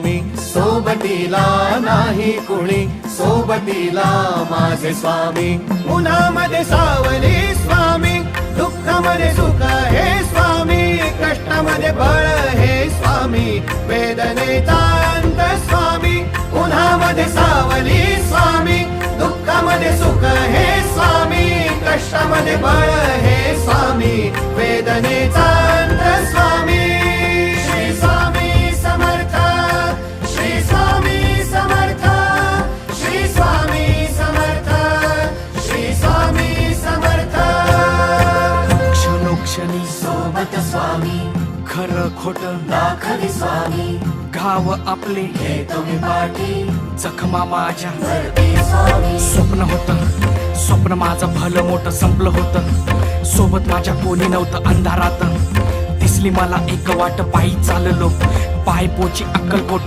मी सोबतीला नाही कुणी, सोबतीला माझे स्वामी. उन्हामध्ये सावली स्वामी, दुःखामध्ये सुख हे स्वामी, कष्टामध्ये बळ हे स्वामी, वेदनेचा अंत स्वामी. उन्हामध्ये सावली स्वामी, दुःखामध्ये सुख हे स्वामी, कष्टामध्ये बळ हे स्वामी, वेदनेचा अंत स्वामी. श्री स्वामी समर्थ, श्री स्वामी समर्थ, श्री स्वामी समर्थ, श्री स्वामी समर्थ. क्षणोक्षणी सोबत स्वामी, खरं खोट दाखवी स्वामी, घाव आपले घेतो मी पाठी, जखमा माझ्या भरती स्वामी. स्वप्न होतं, स्वप्न माझं भलं मोठं संपलं होतं. सोबत माझ्या कोणी नव्हतं अंधारात. दिसली मला एक वाट, पायी चाललो पाय पोची अक्कलकोट.